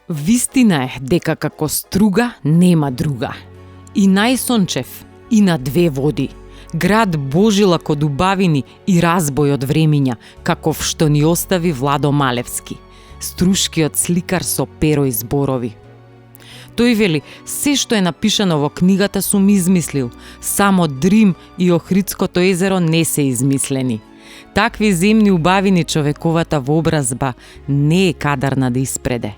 Вистина е дека како струга нема друга. И најсончев, и на две води. Град Божила код убавини и разбој од времиња, каков што ни остави Владо Малевски, струшкиот сликар со перо и зборови. Тој вели, се што е напишано во книгата сум измислил, само Дрим и Охридското езеро не се измислени. Такви земни убавини човековата вообразба не е кадарна да испреде.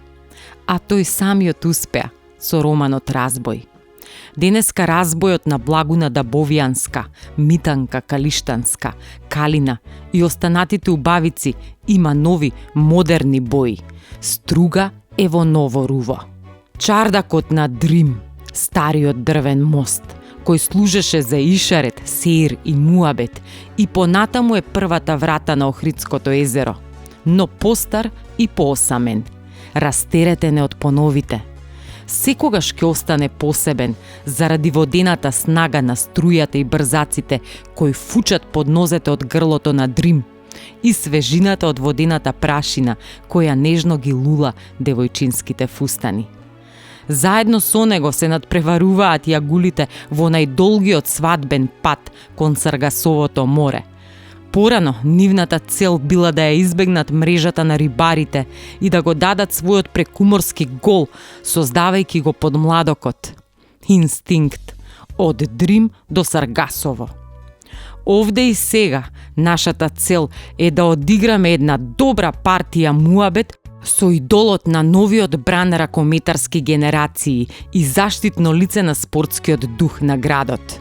А тој самиот успеа со романот Разбој. Денеска разбојот на Благуна Дабовијанска, Митанка Калиштанска, Калина и останатите убавици има нови, модерни бои. Струга е во ново руво. Чардакот на Дрим, стариот дрвен мост, кој служеше за Ишарет, Сеир и Муабет и понатаму е првата врата на Охридското езеро, но постар и поосамен. Растеретен е од поновите. Секогаш ќе остане посебен заради водената снага на струјата и брзаците кои фучат под нозете од грлото на Дрим и свежината од водената прашина која нежно ги лула девојчинските фустани. Заедно со него се надпреваруваат јагулите во најдолгиот свадбен пат кон Саргасовото море. Порано, нивната цел била да ја избегнат мрежата на рибарите и да го дадат својот прекуморски гол, создавајќи го под младокот. Инстинкт од Дрим до Саргасово. Овде и сега нашата цел е да одиграме една добра партија муабет со идолот на новиот бран ракометарски генерации и заштитно лице на спортскиот дух на градот.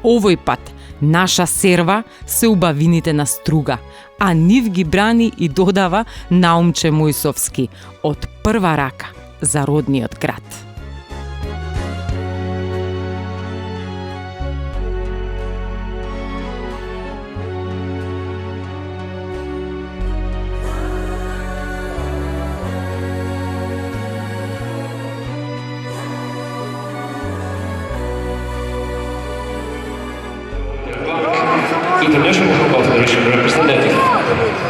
Овој пат наша серва се убавините на струга, а нив ги брани и додава Наумче Мојсовски од прва рака за родниот град. International Football Federation representative.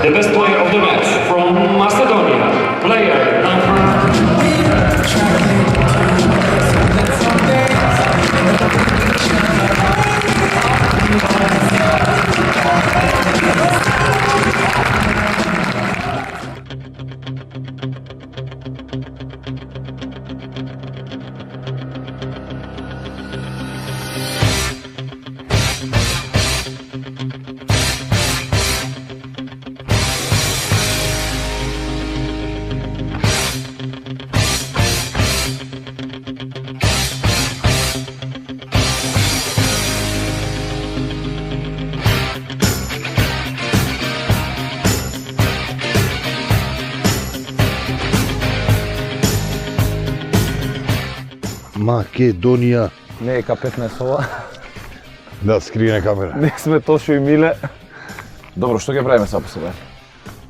The best player of the match from Macedonia, player number... Македонија. Не е К15 ова. Да, скриена камера. Не сме Тошо и Миле. Добро, што ќе правиме сега по себе?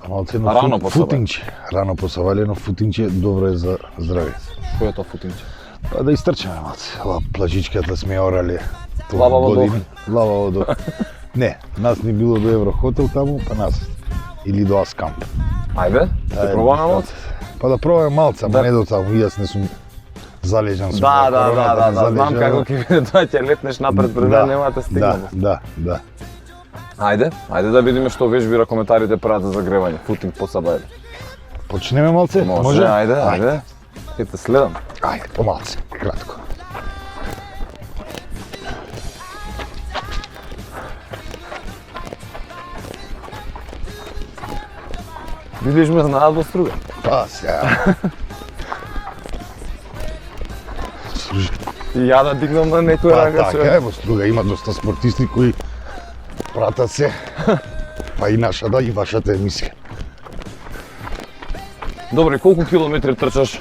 Малце едно Рано по футинче. Рано посавалено футинче, добро е за здравје. Кој е тоа футинче? Па да истрчаме малце. Ова плажичката сме орале. Лава водо. Лава водо. Не, нас не било до Еврохотел таму, па нас. Или до Аскамп. Ајде, ќе пробаме малце? Па да пробаме малце, ама не до таму, јас не сум залежан сум. Да, знам како ќе биде тоа, ќе летнеш напред пред да немате стигнало. Да. Ајде да видиме што вежбира коментарите прават за загревање. Футинг по сабајле. Почнеме малце? Може, ајде. Ќе те следам. Ајде, помалце, кратко. Видиш ме знаат во струга. Па сега. И ја да дигнам на некој Па рака. така е, во струга има доста спортисти кои пратат се. Па и нашата и вашата емисија. Добре, колку километри трчаш?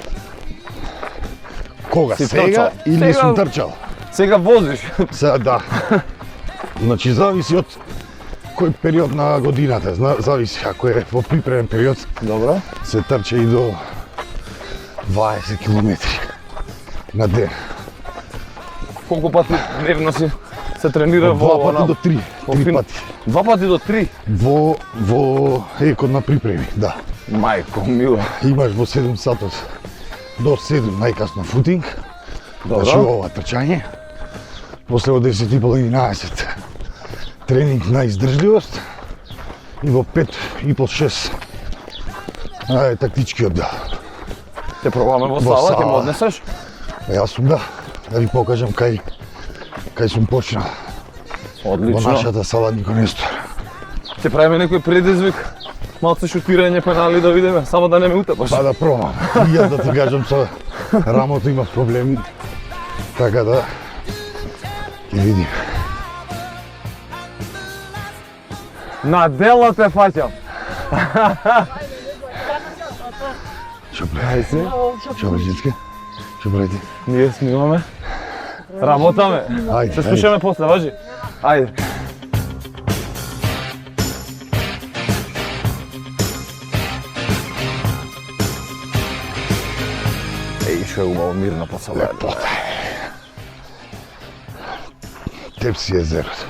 Кога? Си Сега трчал? или Сега- сум трчал? Сега возиш. Сега да. Значи зависи од кој период на годината, зависи ако е во припремен период Добро. се трча и до 20 километри на ден. Колку пати дневно си се тренира Од во... 2 пати до 3, во 3 фин- пати. 2 пати до 3? Во код на припреми, да. Мајко, мила. Имаш во 7 сатот до 7 најкасно футинг, Добро. значи ова трчање, после од 10 и пол 11 тренинг на издржливост и во 5 и пол 6 тактички оддел. Те пробаме во Во сала, ќе ме сала. однесеш? Јас сум да ви покажам кај сум почнал во Одлично. нашата сала Нико Нестор. Ќе правиме некој предизвик, малце шутирање пенали да видиме, само да не ме утепаш. Па да пробам. И јас да ти кажам со рамото има проблеми, така да ќе видим. На дело те фаќам. Што прави? Што прави, Жицка? Што прави ти? Ние снимаме. Работаме. Ајде, Се слушаме после, важи. Ајде. Еј, што е убаво мирно по сала. Лепота е. Теб си езерот.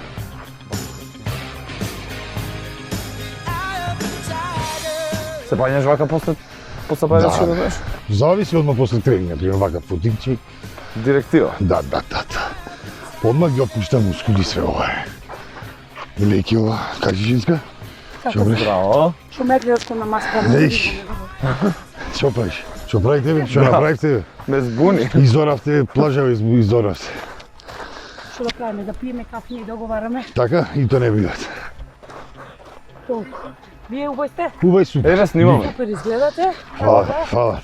Се паѓаш вака после сабајдеш што Да. да знаеш? Зависи одма после тренинга, пример вака футинчи. Директива. Да. Одма ги опуштам мускули све ова е. Леки ова, кажи Жицка? Што правиш? Браво. Шумеглијатко на маска. Еј, што правиш? Што прави тебе? Што направи тебе? Ме збуни. Изоравте, плажава изоравте. Што да правиме, да пиеме кафе и договараме. Така, и то не бидат. Толку. Вие убај сте? Убај супер. Еве снимаме. Супер изгледате. Фала.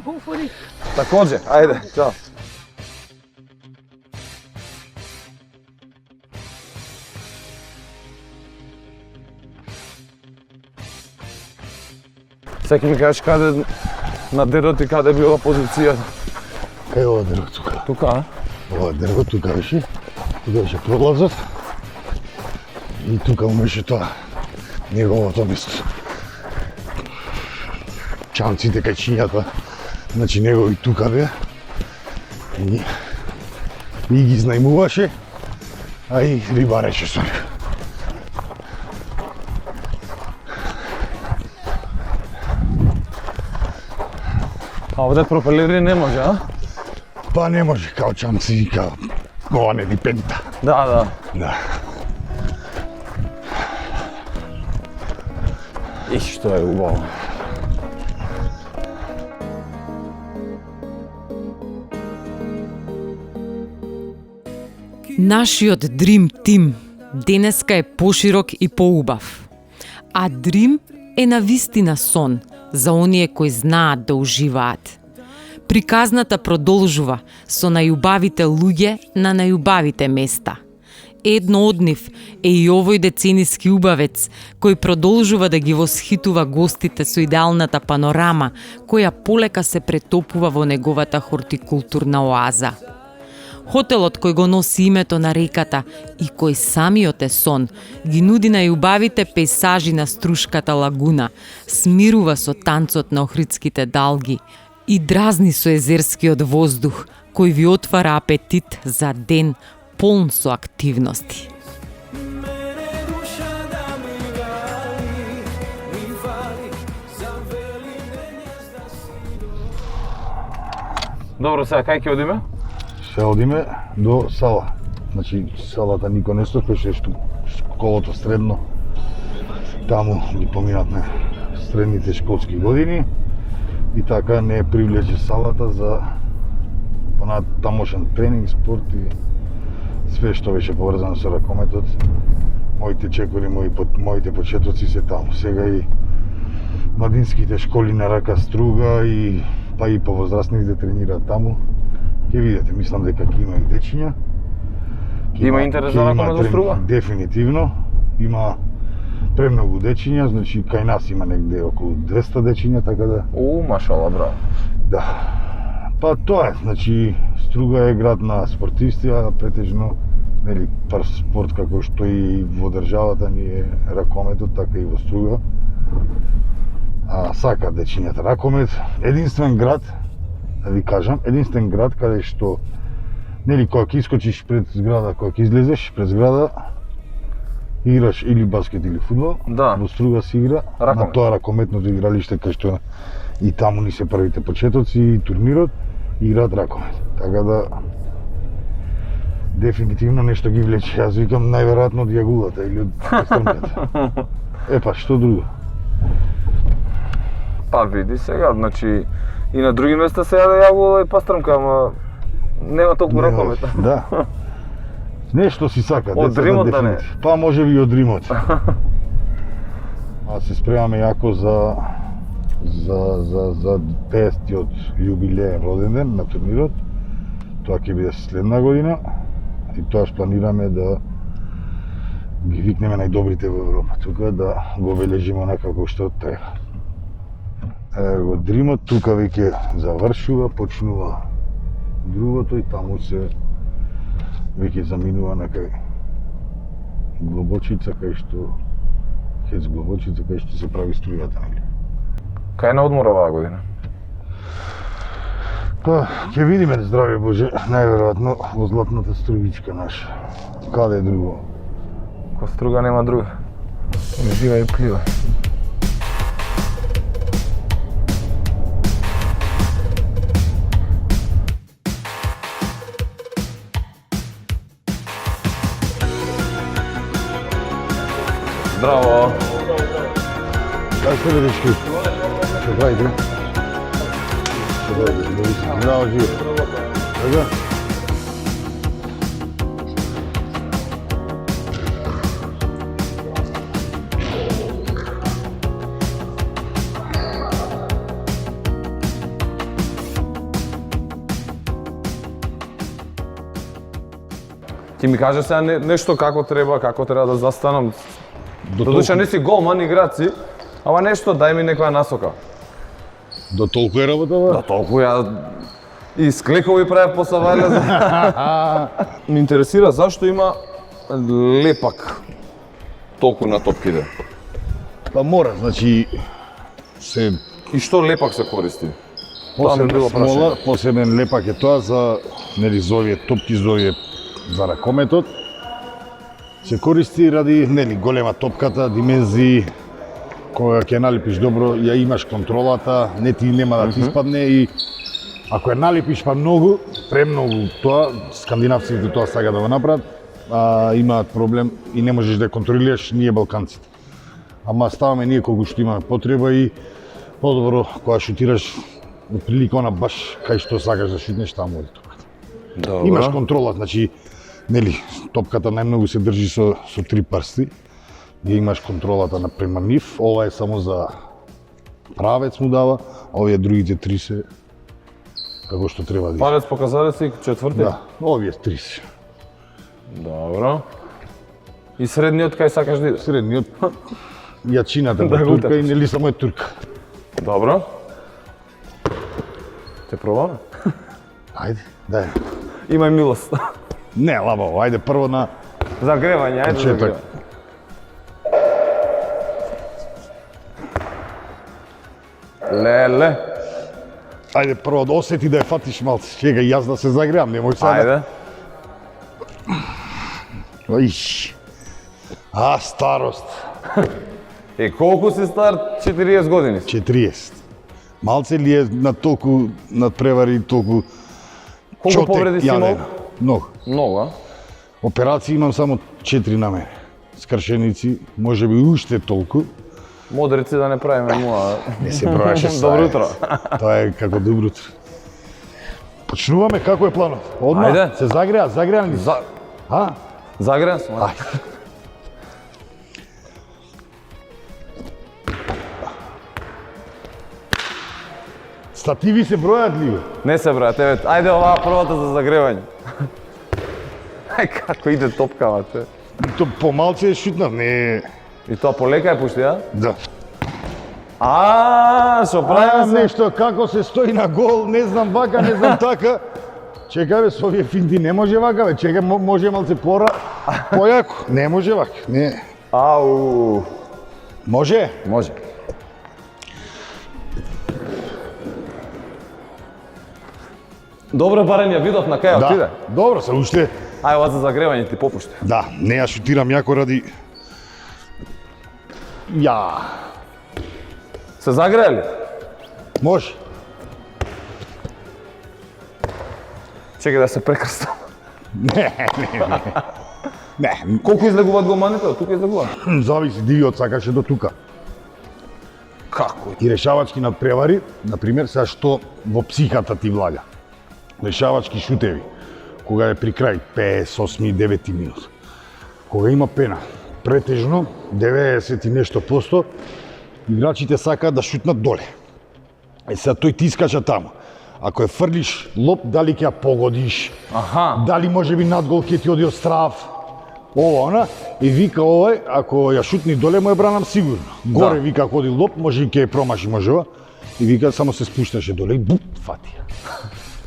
Буфори. Такоđe, ајде, чао. Сега ми кажеш каде на дерот и каде била позицијата. Кај ова дрво тука? Тука, а? Ова дрво тука беше. Тука беше пролазот. И тука умеше тоа. Неговото место. Чамците кај чинјата. Значи негови тука бе. И ги знајмуваше. А и рибареше со него. А овде пропелери не може, а? Па не може као чамци и као ова не дипента. Да. Да. И што е убаво. Нашиот Dream Team денеска е поширок и поубав. А Dream е навистина сон за оние кои знаат да уживаат. Приказната продолжува со најубавите луѓе на најубавите места. Едно од нив е и овој децениски убавец, кој продолжува да ги восхитува гостите со идеалната панорама, која полека се претопува во неговата хортикултурна оаза. Хотелот кој го носи името на реката и кој самиот е сон, ги нуди најубавите пейсажи на Струшката лагуна, смирува со танцот на охридските далги и дразни со езерскиот воздух, кој ви отвара апетит за ден полн со активности. Добро, сега кај ќе одиме? Се одиме до сала. Значи салата Нико Нестор, кој што е школото средно. Таму ги поминатме средните школски години и така не привлече салата за тамошен тренинг, спорт и све што беше поврзано со ракометот. Моите чекори, моите почетоци се таму. Сега и младинските школи на рака струга и па и повозрастните тренираат таму. Ќе видите, мислам дека ќе има и дечиња. Има интерес за ракомет во струга? Дефинитивно. Има премногу дечиња, значи кај нас има негде околу 200 дечиња, така да Машала, браво. да. Па тоа е, значи Струга е град на спортисти, а претежно нели пар спорт како што и во државата ни е ракометот, така и во Струга. Сака дечињата ракомет, единствен град, да ви кажам, единствен град каде што нели кога ќе искочиш пред зграда, кога ќе излезеш пред зграда, играш или баскет или фудбал, Да. во Струга се игра, Ракомет. на тоа ракометното игралиште кај што и таму ни се првите почетоци и турнирот, играат ракомет. Така да дефинитивно нешто ги влече. Јас викам најверојатно од јагулата или од пестрмката. Па што друго? Па види сега, значи и на други места се јаде јагула и пастрмка, ама нема толку ракомет. Да. Нешто си сака. Од децата, Римот да не? дефинитивно. Па може би и од Римот. А се спремаме јако за 50-тиот јубилеен роден ден на турнирот. Тоа ќе биде следна година и тоаш планираме да ги викнеме најдобрите во Европа тука, да го обележиме некако што треба. Од Римот тука веќе завршува, почнува другото и таму се веќе заминува на кај Глобочица, кај што Хец Глобочица, кај што се прави струјата, нели? Кај на одмор оваа година? Па, ќе видиме, здраве Боже, најверојатно во златната струјичка наша. Каде друго? Ко Струга нема друга. Не бива и плива. Здраво! Кај сте бе, дечки? Што правите? Што правите? Здраво, живо. Така? Ти ми кажеш сега нешто како треба да застанам. Додуша не си голман играци, ама нешто дај ми некоја насока. До толку е работа, Да толку ја и склекови правев после вајле. Ме интересира зашто има лепак толку на топките. Па мора, значи се И што лепак се користи? Тоа ми било посебна прашање. смола, посебен лепак е тоа за нели за овие топки, за овие за ракометот. Се користи ради нели голема топката, димензии, кога ќе налепиш добро, ја имаш контролата, не ти нема да ти испадне и ако ја налепиш па многу, премногу тоа, скандинавците тоа сака да го направат, имаат проблем и не можеш да ја контролираш ние балканците. Ама ставаме ние колку што имаме потреба и подобро кога шутираш отприлика она баш кај што сакаш да шутнеш таму оди топката. Добро. Имаш контрола, значи нели топката најмногу се држи со 3 прсти. Ја имаш контролата на према нив, ова е само за правец му дава, а овие другите 3 се како што треба да. Палец, показалец и четврти? Да, овие 3 се. Добро. И средниот кај сакаш да иде? Средниот јачината Да на го турка и утепиш. нели само е турка. Добро. Те пробаме? Ајде, дај. Имај милост. Не, лабаво, ајде прво на Загревање, ајде Почеток. загревање. Леле. ајде прво да осети да ја фатиш малце. Чекај, јас да се загреам, не може сега. Ајде. Оиш. Старост. И колку си стар? 40 години. 40. Малце ли е на толку надпревари, толку Колку чотек повреди си имал? јаден? Многу. Многу, а? Операции имам само 4 на мене. Скршеници, може би уште толку. Модрици да не правиме муа. Не се броеше са. Добро утро. Тоа е како добро утро. Почнуваме, како е планот? Одма, Ајде. се загреа ли? А? Загрен сум. ајде. Ајде. Стативи се бројат ли? Бе? Не се брат, еве, ајде оваа првата за загревање. Ај како иде топка, мате. То помалце е шутнав, не. И тоа полека е пушти, а? Да. Што правиме се? Нешто како се стои на гол, не знам вака, не знам така. Чекај бе, со овие финти не може вака бе, чекај, може малце појако. Не може вака, не. Ау. Може? Може. Добро барем ја видов на кај отиде. Добро се уште. Ај ова за загревање ти попушти. Да, не ја шутирам јако ради Ја, Се загреали? може. Чекај да се прекрстам. Не, Колку излегуваат голманите? Од тука излегуваат? зависи дивиот сакаше до тука. Како? И решавачки надпревари, например, сега што во психата ти влага. Решавачки шутеви, кога е при крај 58 9 минут. Кога има пена, претежно 90 и нешто посто, играчите сакаат да шутнат доле. Е сега тој ти искача таму. Ако ја фрлиш лоп, дали ќе ја погодиш, Аха. дали може би надгол ќе ти оди од страв, ова, она, и вика овој, ако ја шутни доле, му ја бранам сигурно. Горе, Да. вика, ако оди лоп, може и ќе ја промаши, можева. И вика, само се спушташе доле и буп, фати ја.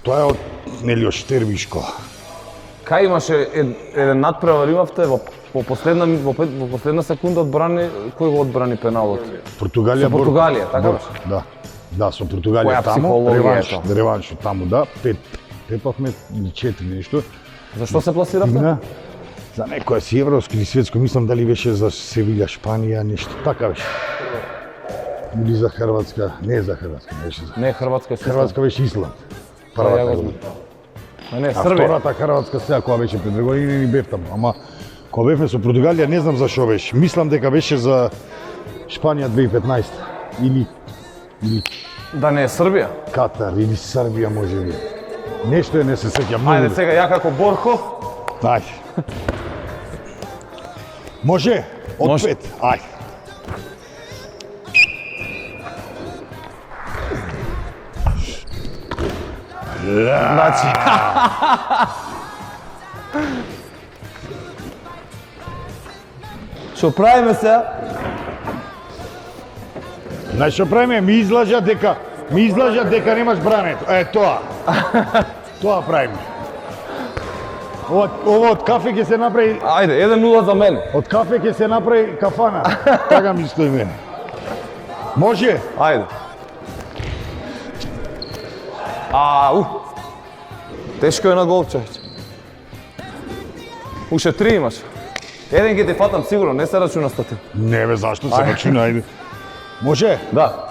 Тоа е од, нели, од Штерби школа. Кај имаше еден надпревар имавте во последна секунда одбрани, кој го одбрани пеналот? Португалија, Со Португалија, така Бор- беше? Да. Да, со Португалија Која таму, психологија е тоа? реванш од таму, да, 5 пепавме или 4 нешто. Зашто се пласиравте? Игна за некоја си европско или светско, мислам дали беше за Севиља, Шпанија, нешто така беше. Или за Хрватска, не за Хрватска, не беше за Не, Хрватска е систем. Хрватска беше Исланд. ја Првата го година. А не, А Србија. втората Хрватска сега кога беше пред 2 години ни бев таму, ама кога бевме со Португалија не знам за што беше. Мислам дека беше за Шпанија 2015 или Да не е Србија? Катар или Србија можеби. Нешто е, не се сеќам многу. Ајде сега ја како Борхо. Ајде. Може? Од Може. 5. Ајде. Значи. Што правиме сега? Знаеш што правиме? Ми излажат дека немаш брането. Е, тоа. Тоа правиме. Ова од кафе ќе се направи, Ајде, 1-0 за мене. од кафе ќе се направи кафана. Така ми стои мене. Може? Ајде. Ау. Тешко е на гол, човече. Уште 3 имаш. Еден ќе ти фатам сигурно, не се рачуна стати. Не бе, зашто се рачуна, ајде. Може? Да.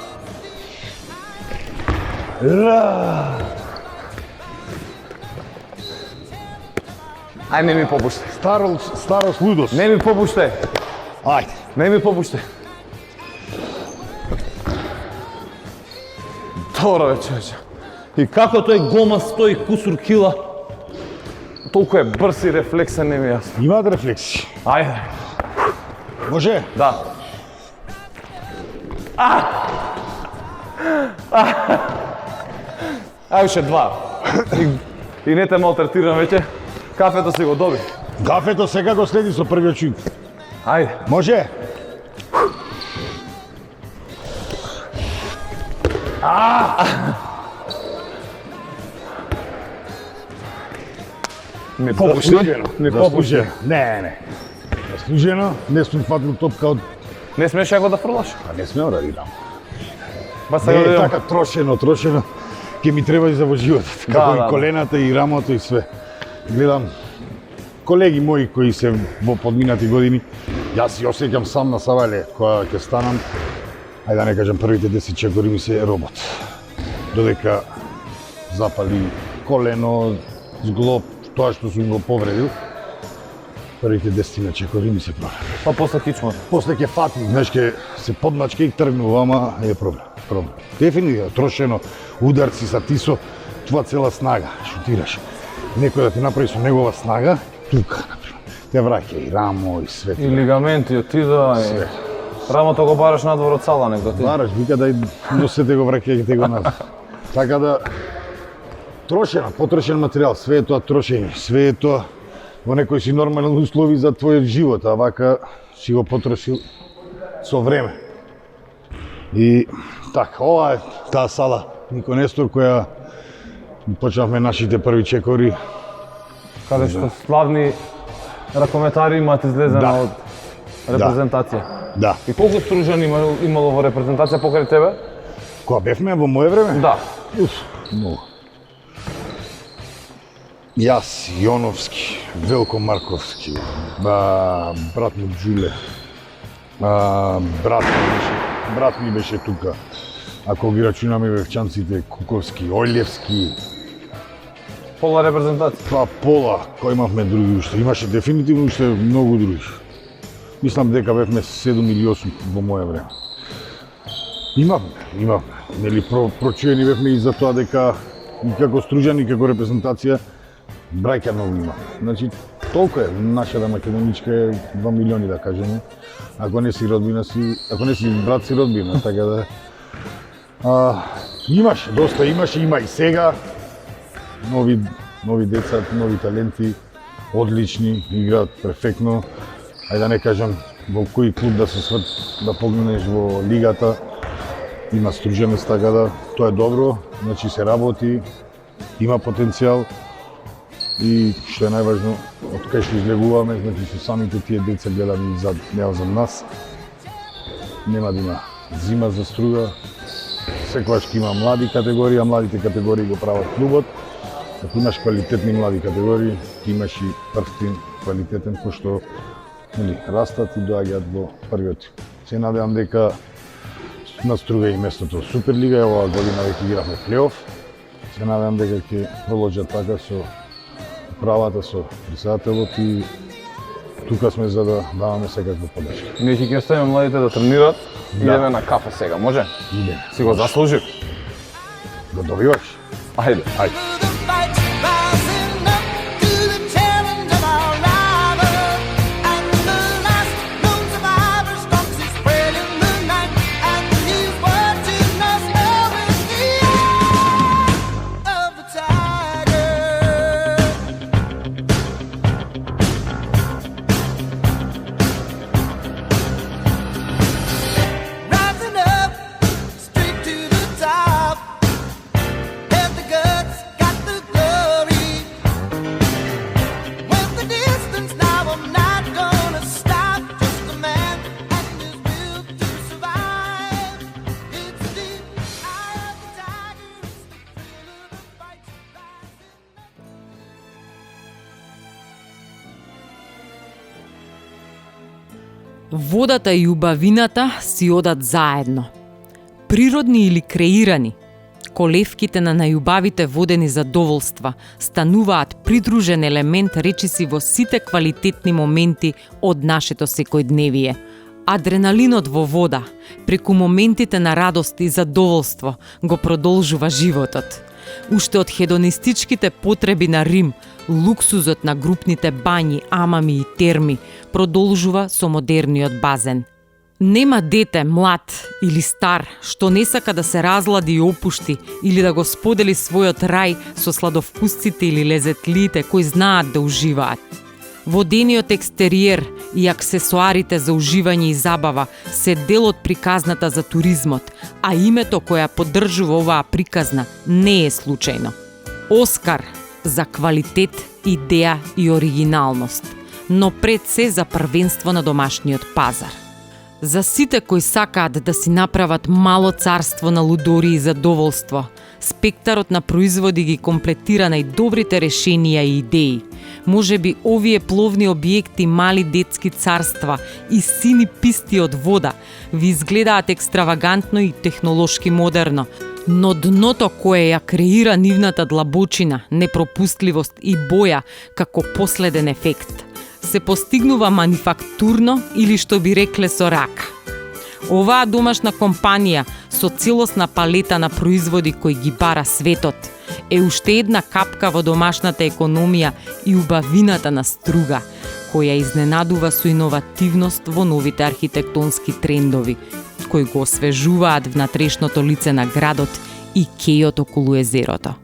Ај, не ми попуште. Старост лудост. Не ми попуште. Ајде. Не ми попуште. Добро бе, човече. И како тој гома стои кусур кила, толку е брз и рефлексен, не ми е јасно. Имаат рефлекси. Ајде. Може? Да. Ај, уште 2. И не те малтретирам веќе. Кафето си го доби. Кафето сега го следи со првиот чук. Ајде. Може? Не Заслужено. Не Заслужено. попуште. Не. Заслужено. Не сум фатил топка од... Не смееш ја го да фрлаш? А не смеам да видам. Ба Не сега е да така трошено. Ке ми треба и за во живот. Како да. и колената и рамото и све. Гледам колеги мои кои се во подминати години. Јас си осеќам сам на Савале кога ќе станам. Ајде да не кажам првите 10 чекори ми се робот. Додека запали колено, зглоб, тоа што сум го повредил. Првите 10 чекори ми се провали. Па после кичмот. После ќе фати, знаеш, ќе се подмачка и тргнува, ама е проблем. Дефинитивно, трошено, ударци са тисо, това цела снага, шутираш. Некој да ти направи со негова снага, тука, например. Те враќа и рамо, и све. И лигаменти од тида. Све. Рамото го бараш надвор од сала некој ти. Бараш, вика да носете го враќајте го назад. Така да, трошено, потрошен материјал, све е тоа трошење, све е тоа во некои си нормални услови за твојот живот, а вака си го потрошил со време. И така, ова е таа сала Нико Нестор која почнавме нашите први чекори. Каде што славни ракометари имаат излезена Да. од репрезентација. Да, И колку стружани имало во репрезентација покрај тебе? кога бевме во моје време? Да. Уф, многу. Јас, Јоновски, Велко Марковски, брат му Джуле, Брат ми беше тука. Ако ги рачунаме вевчанците, Куковски, Олевски, Пола репрезентација. па пола, кој имавме други уште. Имаше дефинитивно уште многу други. Мислам дека бевме 7 или 8 во моје време. Имавме. Нели прочуени бевме и за тоа дека и како Стружани, како репрезентација браќа многу има. Значи толку е нашата македоничка е 2 милиони да кажеме. Ако не си родбина си, ако не си брат си родбина, така да имаше, доста имаше, има и сега. Нови деца, нови таленти, одлични, играат перфектно. Ајде да не кажам во кој клуб да да погнеш во лигата. Има струженост, така да тоа е добро, значи се работи, има потенцијал и што е најважно, од кај што излегуваме, значи со самите тие деца гледаме зад нас. Нема да има зима за Струга, секогаш ќе има млади категории, а младите категории го прават клубот. Ако имаш квалитетни млади категории, ти имаш и прв тим квалитетен, кој што растат и доаѓаат во првиот. Се надевам дека на Струга и местото Суперлига, оваа година веќе игравме плейоф. Се надевам дека ќе продолжат така со правата со председателот и тука сме за да даваме секаква подршка. Ние ќе ги оставиме младите да тренираат и идеме на кафе сега, може? Иде. Си го заслужив. Го добиваш? Ајде. Водата и убавината си одат заедно. Природни или креирани, колевките на најубавите водени задоволства стануваат придружен елемент речиси во сите квалитетни моменти од нашето секојдневие. Адреналинот во вода, преку моментите на радост и задоволство, го продолжува животот. Уште од хедонистичките потреби на Рим, луксузот на групните бањи, амами и терми продолжува со модерниот базен. Нема дете, млад или стар, што не сака да се разлади и опушти или да го сподели својот рај со сладовкусците или лезетлиите кои знаат да уживаат. Водениот екстериер и аксесуарите за уживање и забава се дел од приказната за туризмот, а името која поддржува оваа приказна не е случајно. Оскар за квалитет, идеја и оригиналност, но пред се за првенство на домашниот пазар. За сите кои сакаат да си направат мало царство на лудори и задоволство, спектарот на производи ги комплетира најдобрите решенија и идеи. Може би овие пловни објекти, мали детски царства и сини писти од вода ви изгледаат екстравагантно и технолошки модерно, но дното кое ја креира нивната длабочина, непропустливост и боја како последен ефект се постигнува манифактурно или што би рекле со рака. Оваа домашна компанија со целосна палета на производи кои ги бара светот е уште една капка во домашната економија и убавината на Струга, која изненадува со иновативност во новите архитектонски трендови, кои го освежуваат внатрешното лице на градот и кејот околу езерото.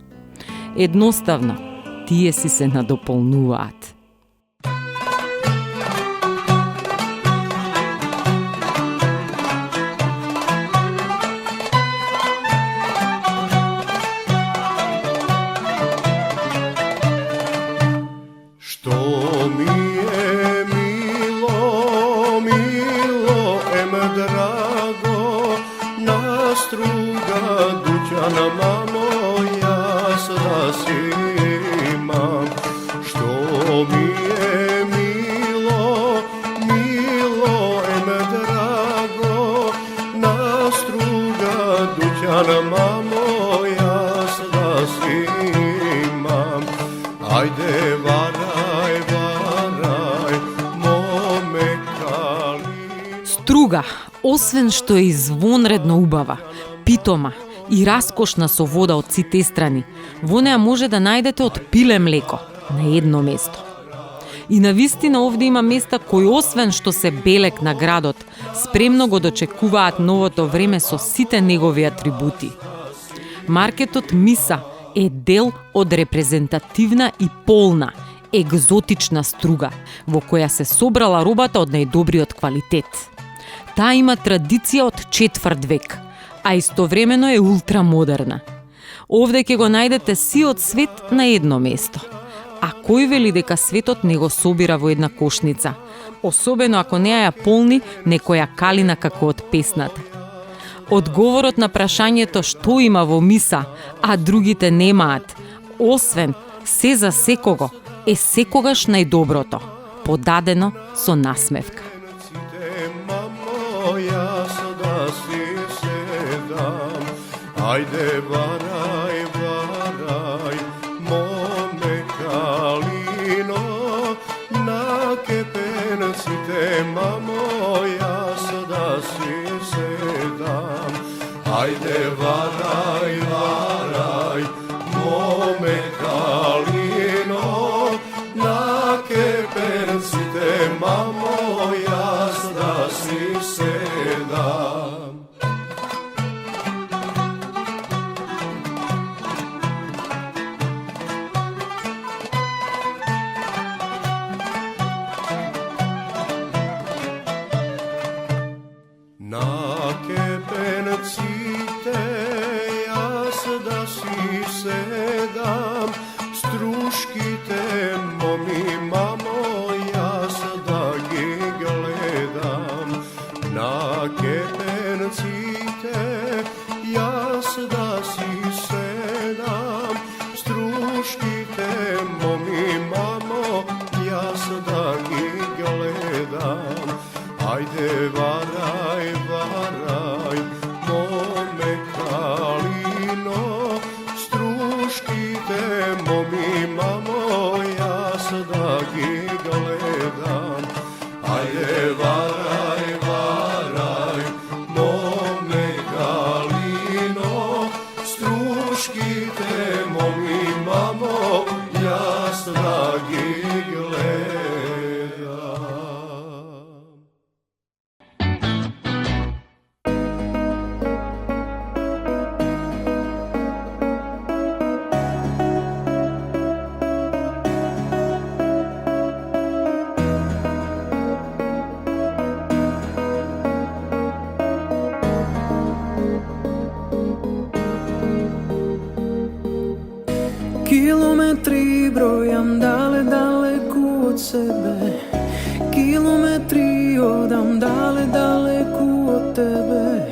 Едноставно, тие си се надополнуваат. Što mi je milo, milo, em drago. srećan mamo, ja da imam. Ajde varaj, varaj, mome kali. Струга, освен што е извонредно убава, питома и раскошна со вода од сите страни, во неа може да најдете од пиле млеко на едно место. И навистина овде има места кои освен што се белек на градот, спремно го дочекуваат новото време со сите негови атрибути. Маркетот Миса е дел од репрезентативна и полна, екзотична струга, во која се собрала робата од најдобриот квалитет. Таа има традиција од 4 век, а истовремено е ултрамодерна. Овде ќе го најдете сиот свет на едно место. А кој вели дека светот не го собира во една кошница, особено ако не ја полни некоја калина како од песната? Одговорот на прашањето што има во Миса, а другите немаат, освен се за секого, е секогаш најдоброто, подадено со насмевка. Ajde varaj, varaj, mome kalino, na kepencite mamo, ja sada si sedam. Ajde varaj, varaj, mome kalino, na kepencite mamo, ja sada si sedam. Na kepencite jas da si sedam, struškite momi mamo, jas da gi gledam. Na kepencite jas da si sedam, struškite momi mamo, jas da gi gledam. Ajde varaj, varaj, mome kalino, struškite momi mamo, ja sada gi gledam. Ajde varaj, varaj, mome kalino, struškite momi mamo, ja sada gi gledam. Kilometri brojam dale, daleku od sebe. Kilometri odam dale, daleku od tebe.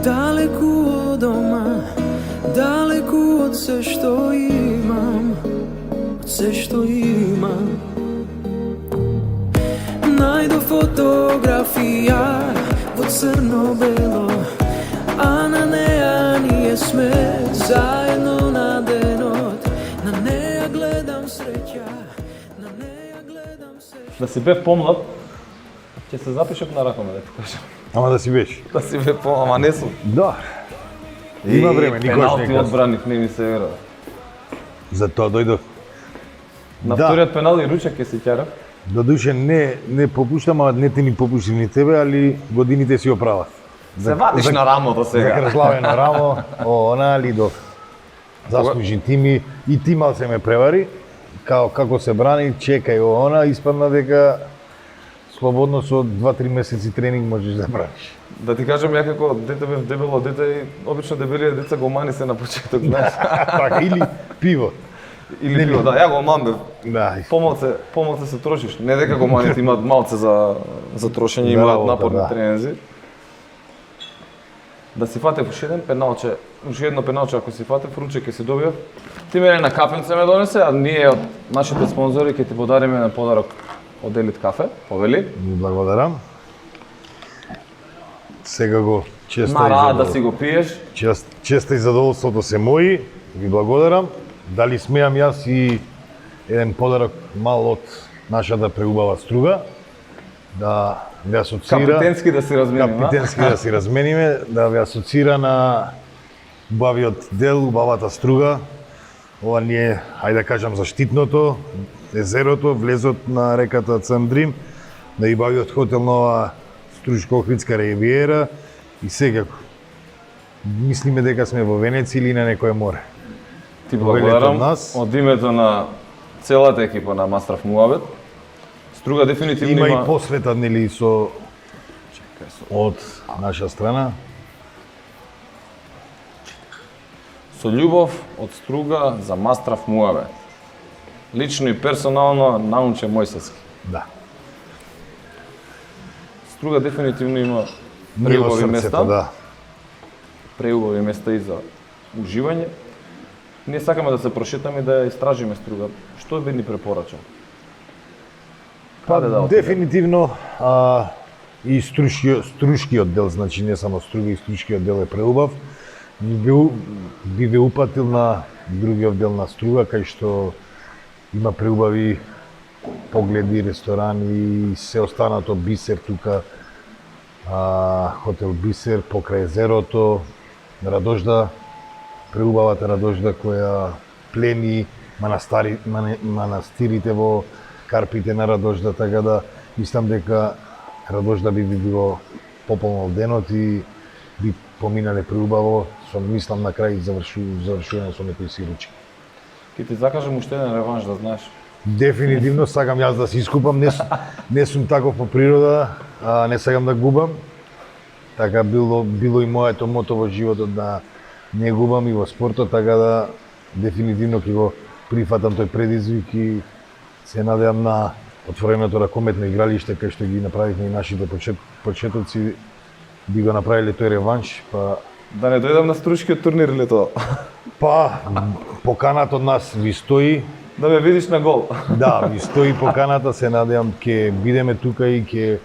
Daleku od doma, daleku od sve što imam, od sve što imam. Najdu fotografija vo crno-belo, a na neja nije smet, zajedno na denot. Na neja gledam sreća, na neja gledam sreća. Да си бев помлад, ќе се запишав на ракоме, да ти кажам. Ама да си беше. Да си бев помлад, ама не сум. Да. Има време, никош не пеналти касно. одбраних, не ми се верува. За тоа дојдов. На Да. вториот пенал и ручек ќе се ќарав. До душе не попуштам, а не ти ни попушти ни тебе, али годините си оправат. Се вадиш на рамото За сега. крславе на рамо, она ли до заслужи ти и ти мал се ме превари, како се брани, чекај она, испадна дека слободно со 2-3 месеци тренинг можеш да браниш. Да ти кажам, ја како дете бев дебело дете и обично дебелите деца го мани се на почеток, знаеш. Така, или пиво. Или пиво, да, ја го мам бев. Да, Помалце се трошиш. Не дека го маните имаат малце за трошење, За имаат работа, напорни да. тренинзи. Да си фатев уште еден пеналче, уште едно пеналче ако си фатев, руче ќе си добиев. Ти мене на кафенце ме донесе, а ние од нашите спонзори ќе ти подариме на подарок од Елит кафе, повели. Благодарам. Сега го Мара да си го пиеш. Честа и задоволството се мои, ви благодарам. Дали смеам јас и еден подарок мал од нашата преубава струга, да ве асоцира... Капитенски да си размениме. Капитенски да си размениме, да ве асоцира на убавиот дел, убавата струга. Ова ни е, хајде да кажам, заштитното, езерото, влезот на реката Цандрим, да и бавиот хотел нова Струшко-Охридска ривиера и секако. Мислиме дека сме во Венеција или на некое море. Ти Во благодарам нас. од името на целата екипа на Мастрав Муабет. Струга дефинитивно Има и посвета, нели, од наша страна. Со љубов од Струга за Мастрав Муабет. Лично и персонално Наунче Мојсески. Да. Струга дефинитивно има Ние во преубави срцето, места. да. Преубави места и за уживање. Ние сакаме да се прошетаме и да ја истражиме Струга. Што би ни препорачал? Каде да отидеме? Дефинитивно и струшкиот дел, значи не само Струга, и струшкиот дел е преубав. Би ве упатил на другиот дел на Струга, кај што има преубави погледи, ресторани и се останато, Бисер тука, хотел Бисер покрај езерото, Радожда, преубавата Радожда која плени манастирите во Карпите на Радожда, така да мислам дека Радожда би било пополнал денот и би поминале преубаво, мислам на крај завршување со некои сиручки. Ке ти закажам уште еден реванш, да знаеш. Дефинитивно сакам јас да се искупам, не сум таков по природа, не сакам да губам. Така било и моето мото во животот да не губам и во спортот, така да дефинитивно ќе го прифатам тој предизвик и се надевам на отвореното ракометно игралиште кај што ги направивме и нашите почетоци, би го направиле тој реванш, па Да не дојдам на струшкиот турнир или тоа? па поканата од нас ви стои. Да ме видиш на гол. Да, ви стои поканата, се надевам ќе бидеме тука и ќе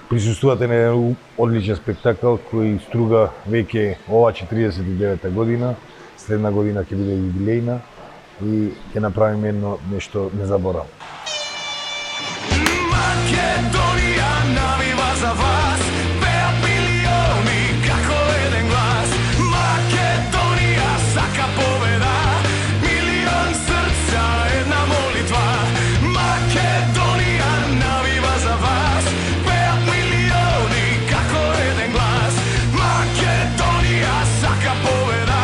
присуствувате на еден одличен спектакл кој Струга веќе ова 49-та година, следна година ќе биде юбилејна и ќе направиме едно нешто незаборавно. Македонија навива за вас, пеат милиони како еден глас. Македонија сака победа, милион срца, една молитва. Македонија навива за вас, пеат милиони како еден глас. Македонија сака победа,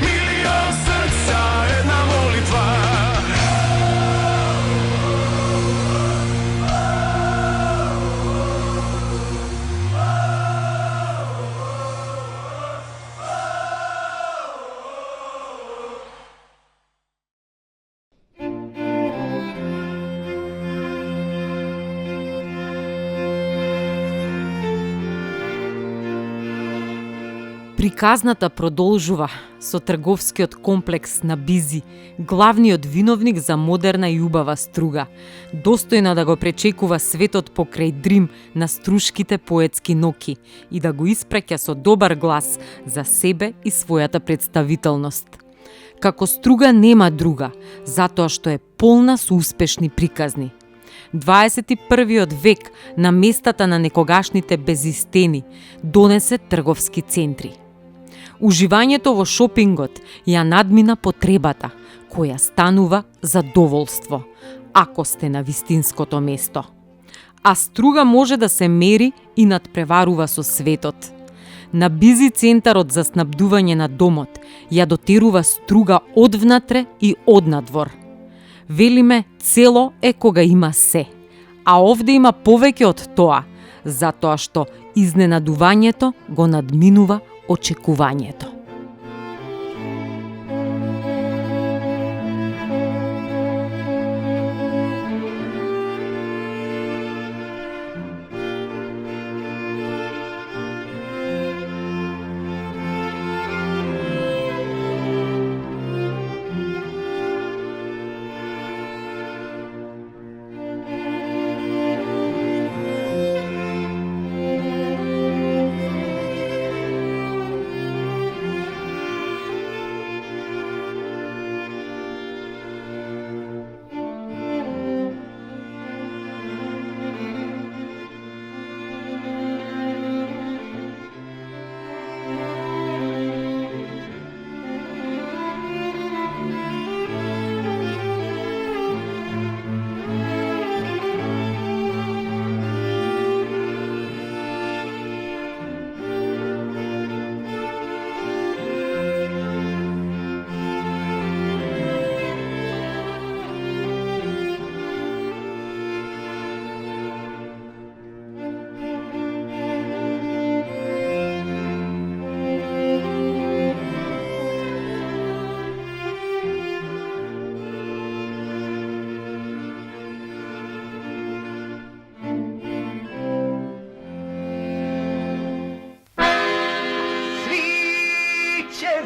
милион срца, една молитва. Приказната продолжува со трговскиот комплекс на Бизи, главниот виновник за модерна и убава Струга, достојно да го пречекува светот покрај Дрим на струшките поетски ноки и да го испраќа со добар глас за себе и својата представителност. Како Струга нема друга, затоа што е полна со успешни приказни. 21. век на местата на некогашните безистени донесе трговски центри. Уживањето во шопингот ја надмина потребата, која станува задоволство, ако сте на вистинското место. А Струга може да се мери и надпреварува со светот. На Бизи центарот за снабдување на домот ја дотерува Струга одвнатре и однадвор. Велиме, цело е кога има се, а овде има повеќе од тоа, затоа што изненадувањето го надминува очекувањето.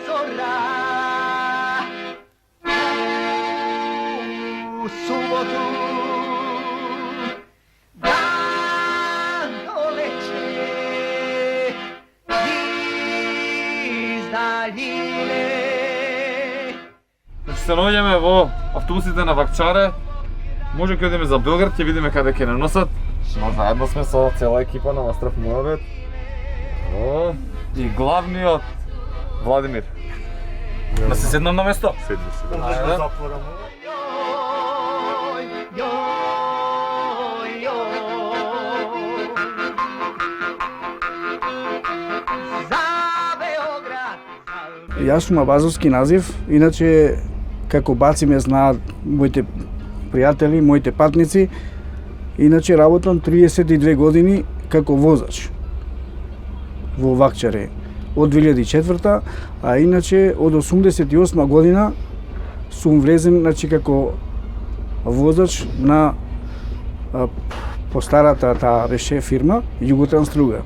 zora u subotu dan doleće iz daljine. Значи се наоѓаме во автобусите на Вакчаре. Може ќе одиме за Белград, ќе видиме каде ќе не носат. Но заедно сме со цела екипа на Мастрав Муавет. И главниот Владимир. Да се седнам на место? Седни се. Ајде. Јас сум абазовски назив, иначе како Баци ме знаат моите пријатели, моите патници. Иначе работам 32 години како возач во Вакчаре од 2004, а иначе од 88 година сум влезен, значи, како возач на по старата таа беше фирма Југотранструга.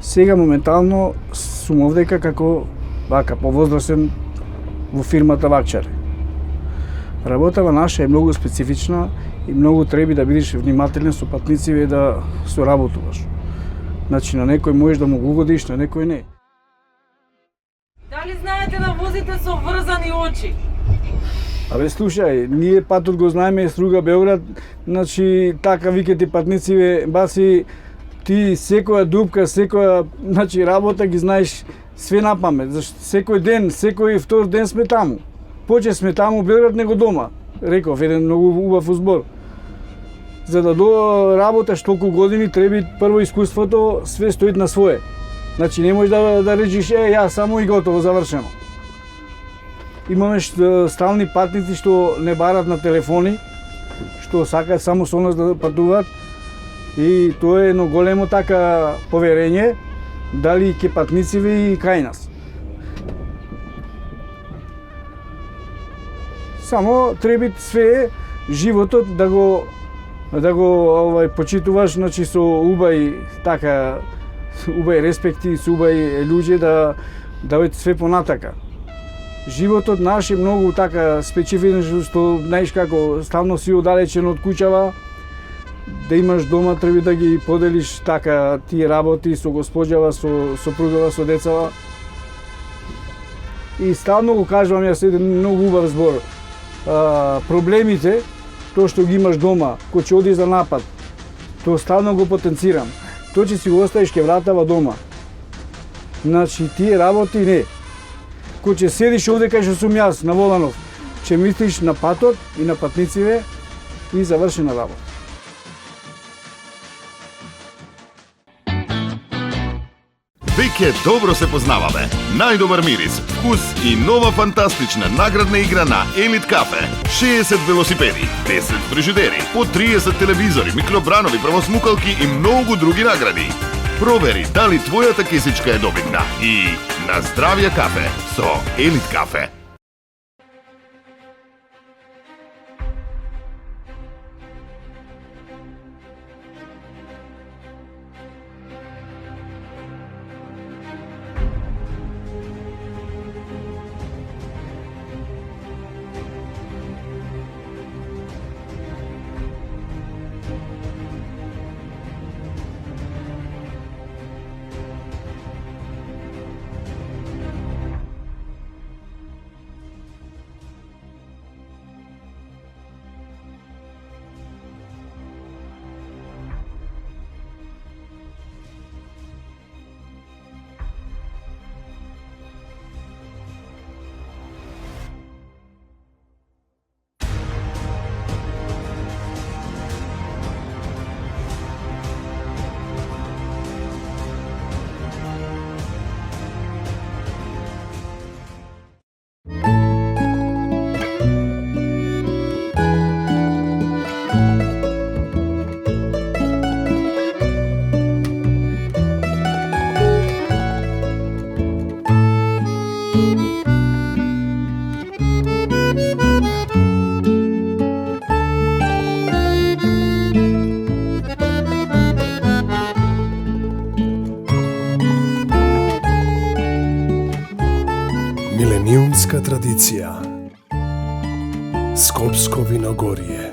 Сега моментално сум овдека како вака повозрасен во фирмата Вакчаре. Работава наша е многу специфична и многу треба да бидеш внимателен со патнициве да соработуваш. Значи на некој можеш да му го угодиш, на некој не. Дали знаете да возите со врзани очи? Абе слушај, ние патот го знаеме Струга Белград, значи така викате патнициве, Баси, ти секоја дупка, секоја, значи, работа ги знаеш све на памет, зашто секој ден, секој втор ден сме таму. Поче сме таму Белград него дома, реков еден многу убав збор. За да до работаш толку години треба прво искуството, све стоит на свое. Значи не можеш да речиш ја само и готово завршено. Имаме стални патници што не барат на телефони, што сакаат само со нас да патуваат, и тоа е едно големо така поверење дали ќе патнициве и кај нас. Само треба све животот да го почитуваш, значи со убај така убај респекти, со убај луѓе да оди све понатака. Животот наш е многу така специфичен, што знаеш како ставно си оддалечен од куќава, да имаш дома треба да ги поделиш така тие работи со госпоđава, со сопругава, со децава. И стално го кажувам јас еден многу убав збор. Проблемите, тоа што ги имаш дома, кој ќе оди за напад, тоа стално го потенцирам. Тоа ќе си го оставиш ке вратава дома. Значи тие работи не. Кој ќе седиш овде кај што сум јас на Воланов, ќе мислиш на патот и на патнициве и завршена работа. Веќе добро се познаваме. Најдобар мирис, вкус и нова фантастична наградна игра на Елит Кафе. 60 велосипеди, 10 фрижидери, по 30 телевизори, микробранови, правосмукалки и многу други награди. Провери дали твојата кисичка е добитна и на здравје кафе со Елит Кафе. Milenijumska tradicija. Skopsko vinogorje.